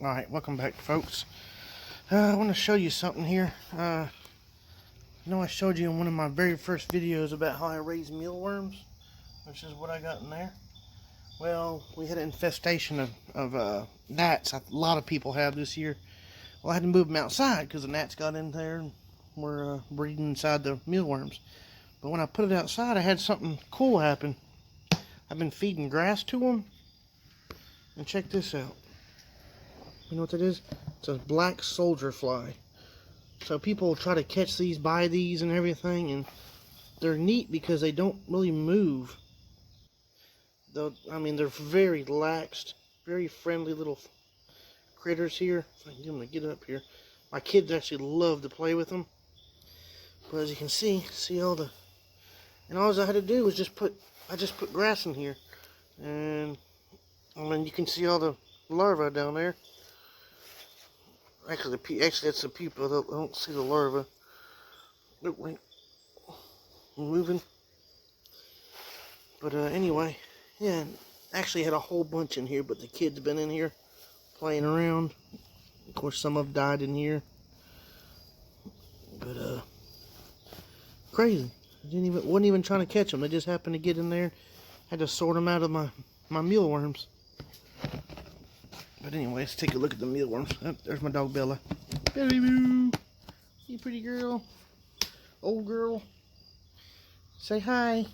Alright, welcome back, folks. I want to show you something here. I showed you in one of my very first videos about how I raise mealworms, which is what I got in there. Well, we had an infestation of gnats. A lot of people have this year. Well, I had to move them outside because the gnats got in there and were breeding inside the mealworms. But when I put it outside, I had something cool happen. I've been feeding grass to them, and check this out. You know what that is? It's a black soldier fly. So people try to catch these, buy these and everything, and they're neat because they don't really move. They're very laxed, very friendly little critters here. If I can get them to get up here. My kids actually love to play with them. But as you can see all I had to do was I just put grass in here. And you can see all the larvae down there. Actually, that's the pupa. I don't see the larva. Oh, wait. I'm moving. But anyway, yeah, actually had a whole bunch in here, but the kids been in here playing around. Of course, some have died in here. But crazy. Wasn't even trying to catch them. They just happened to get in there. Had to sort them out of my mealworms. But anyway, let's take a look at the mealworms. Oh, there's my dog Bella. Belly boo. You pretty girl. Old girl. Say hi.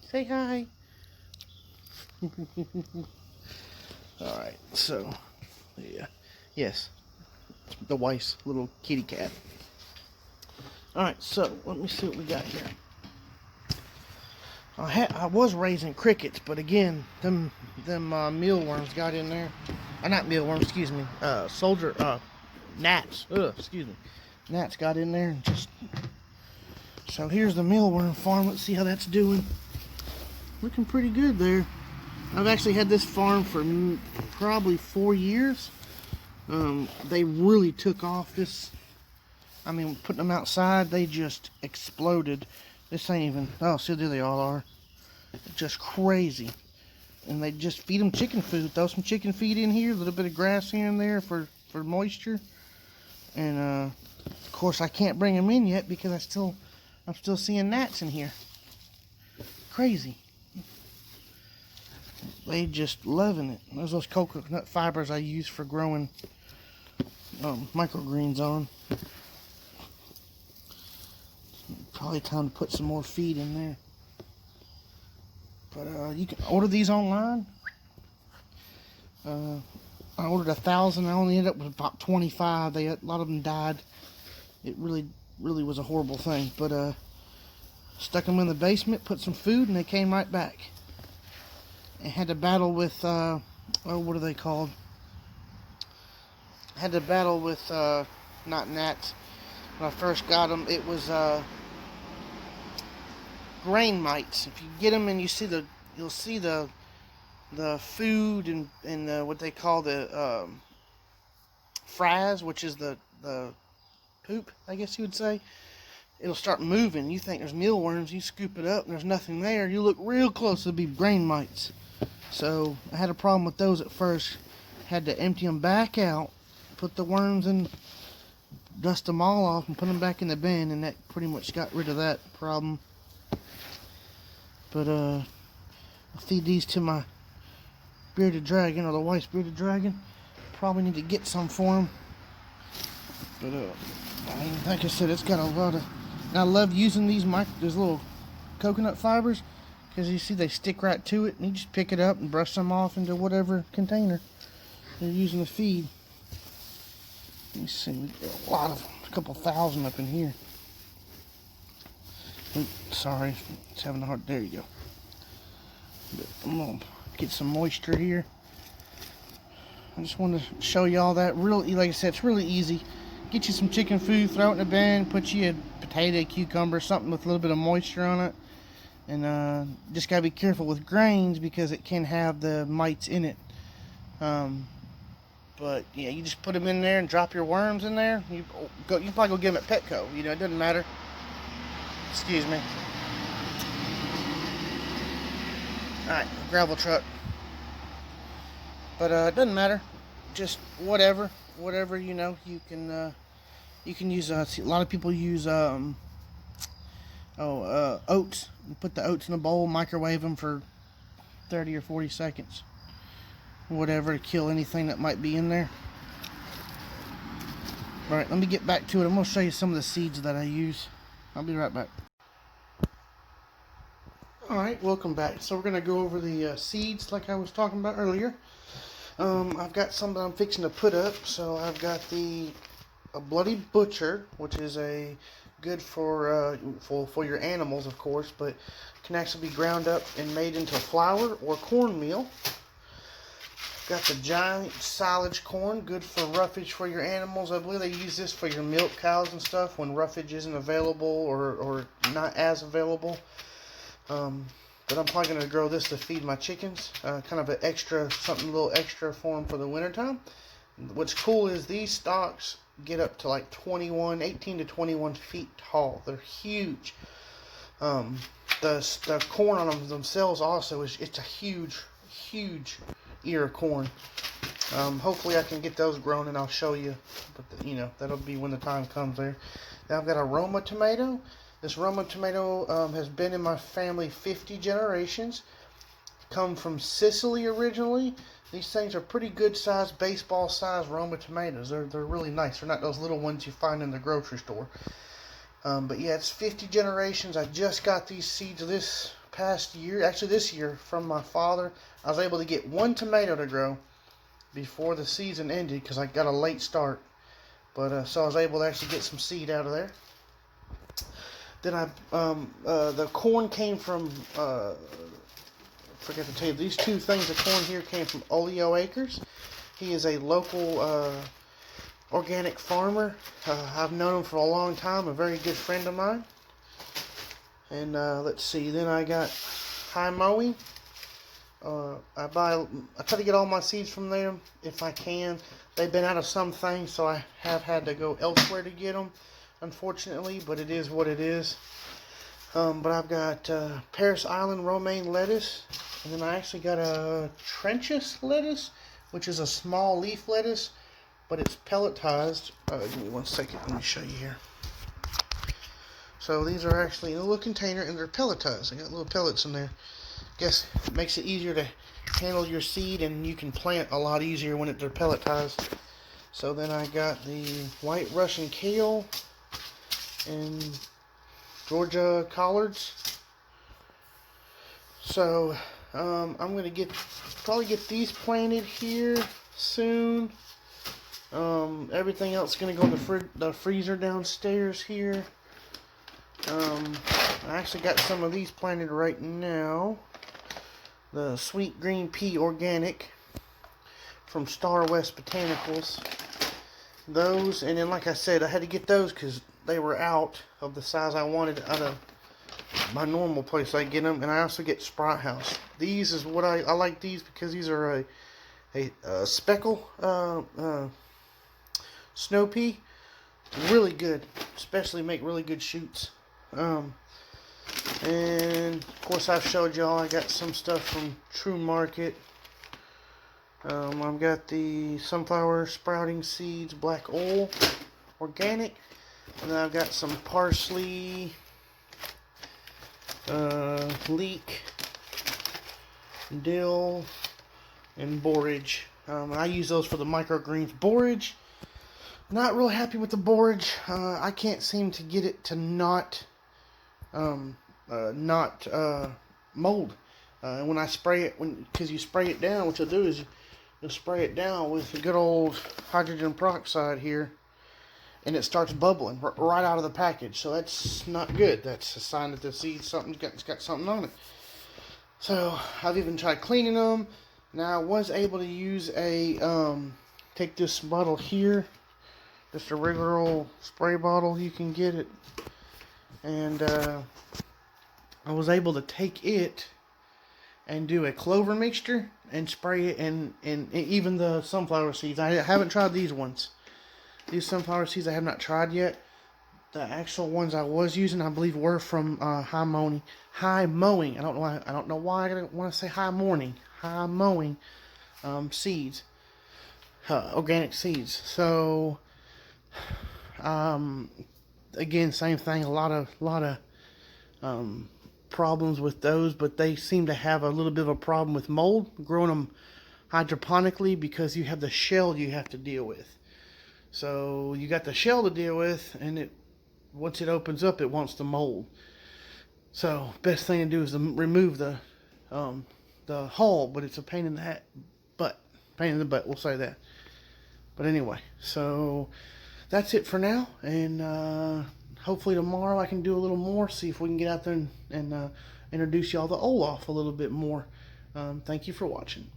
Say hi. Alright, so, yeah. Yes. The wife's little kitty cat. Alright, so, let me see what we got here. I was raising crickets, but again, them mealworms got in there. Not mealworms, excuse me. Gnats. Excuse me. Gnats got in there and just... So here's the mealworm farm. Let's see how that's doing. Looking pretty good there. I've actually had this farm for probably 4 years. They really took off this. Putting them outside, they just exploded. This ain't even... Oh, see, there they all are. Just crazy. And they just feed them chicken food. Throw some chicken feed in here, a little bit of grass here and there for moisture. And of course I can't bring them in yet because I'm still seeing gnats in here. Crazy. They just loving it. Those coconut fibers I use for growing microgreens on. Probably time to put some more feed in there. But you can order these online. I ordered 1,000. I only ended up with about 25. A lot of them died. It really was a horrible thing. But stuck them in the basement, put some food, and they came right back. I had to battle with what are they called? I had to battle with not gnats. When I first got them, it was grain mites. If you get them and you'll see the food and what they call the frass, which is the poop, I guess you would say. It'll start moving. You think there's mealworms, you scoop it up and there's nothing there. You look real close, it'll be grain mites. So I had a problem with those at first. Had to empty them back out, put the worms in, dust them all off and put them back in the bin, and that pretty much got rid of that problem. But I'll feed these to my bearded dragon, or the wife's bearded dragon. Probably need to get some for him. But like I said, it's got a lot of... And I love using these little coconut fibers, because you see they stick right to it, and you just pick it up and brush them off into whatever container they're using to feed. Let me see, we got a lot of them, a couple thousand up in here. Oops, sorry, it's having a hard... There you go. But I'm gonna get some moisture here. I just wanted to show you all that. Really, like I said, it's really easy. Get you some chicken food, throw it in a bin, put you a potato, cucumber, something with a little bit of moisture on it. And just gotta be careful with grains because it can have the mites in it. But yeah, you just put them in there and drop your worms in there. You probably go get them at Petco. You know, it doesn't matter. Excuse me. Alright, gravel truck. But it doesn't matter. just whatever you know. You can use. A lot of people use oats. You put the oats in a bowl, microwave them for 30 or 40 seconds, whatever, to kill anything that might be in there. All right, let me get back to it. I'm gonna show you some of the seeds that I use. I'll be right back. All right, welcome back. So we're gonna go over the seeds like I was talking about earlier. I've got some that I'm fixing to put up. So I've got a bloody butcher, which is a good for your animals, of course, but can actually be ground up and made into flour or cornmeal. Got the giant silage corn, good for roughage for your animals. I believe they use this for your milk cows and stuff when roughage isn't available or not as available. But I'm probably going to grow this to feed my chickens. Kind of an extra, something a little extra for them for the wintertime. What's cool is these stalks get up to like 18 to 21 feet tall. They're huge. The corn on them themselves also it's a huge ear of corn. Hopefully I can get those grown and I'll show you. But that'll be when the time comes there. Now I've got a Roma tomato. This Roma tomato has been in my family 50 generations. Come from Sicily originally. These things are pretty good sized, baseball sized Roma tomatoes. They're really nice. They're not those little ones you find in the grocery store. But yeah, it's 50 generations. I just got these seeds this past year, actually this year, from my father. I was able to get one tomato to grow before the season ended because I got a late start. But so I was able to actually get some seed out of there. Then the corn came from, forgot to tell you, these two things of corn here came from Oleo Acres. He is a local organic farmer. I've known him for a long time, a very good friend of mine. And let's see, then I got High Mowing. I try to get all my seeds from them if I can. They've been out of some things, so I have had to go elsewhere to get them, unfortunately, but it is what it is. But I've got Paris Island romaine lettuce, and then I actually got a Trenchus lettuce, which is a small leaf lettuce, but it's pelletized. Give me 1 second, let me show you here. So these are actually in a little container, and they're pelletized. They got little pellets in there. Guess it makes it easier to handle your seed, and you can plant a lot easier when they're pelletized. So then I got the white Russian kale and Georgia collards. So I'm gonna probably get these planted here soon. Everything else is gonna go in the freezer downstairs here. I actually got some of these planted right now. The sweet green pea organic from Star West Botanicals. Those, and then like I said, I had to get those because they were out of the size I wanted out of my normal place I get them. And I also get Sprout House. These is what I like these because these are a speckle snow pea. Really good, especially make really good shoots. And of course I've showed y'all I got some stuff from True Market. I've got the sunflower sprouting seeds, black oil, organic, and then I've got some parsley, leek, dill, and borage. I use those for the microgreens. Borage, not real happy with the borage. I can't seem to get it to not mold. And when I spray it, because you spray it down, what you'll do is you'll spray it down with the good old hydrogen peroxide here, and it starts bubbling right out of the package. So that's not good. That's a sign that the seed it's got something on it. So I've even tried cleaning them. Now I was able to use take this bottle here, just a regular old spray bottle. You can get it, and I was able to take it and do a clover mixture and spray it and even the sunflower seeds. I haven't tried these ones. These sunflower seeds I have not tried yet. The actual ones I was using, I believe, were from High Mowing. I don't know why I want to say High Mowing seeds. organic seeds. So again, same thing. A lot of problems with those, but they seem to have a little bit of a problem with mold growing them hydroponically, because you have the shell you have to deal with. So you got the shell to deal with, and once it opens up, it wants the mold. So best thing to do is to remove the hull, but it's a pain in the butt. We'll say that. But anyway, so that's it for now, and hopefully tomorrow I can do a little more. See if we can get out there and introduce y'all to Olaf a little bit more. Thank you for watching.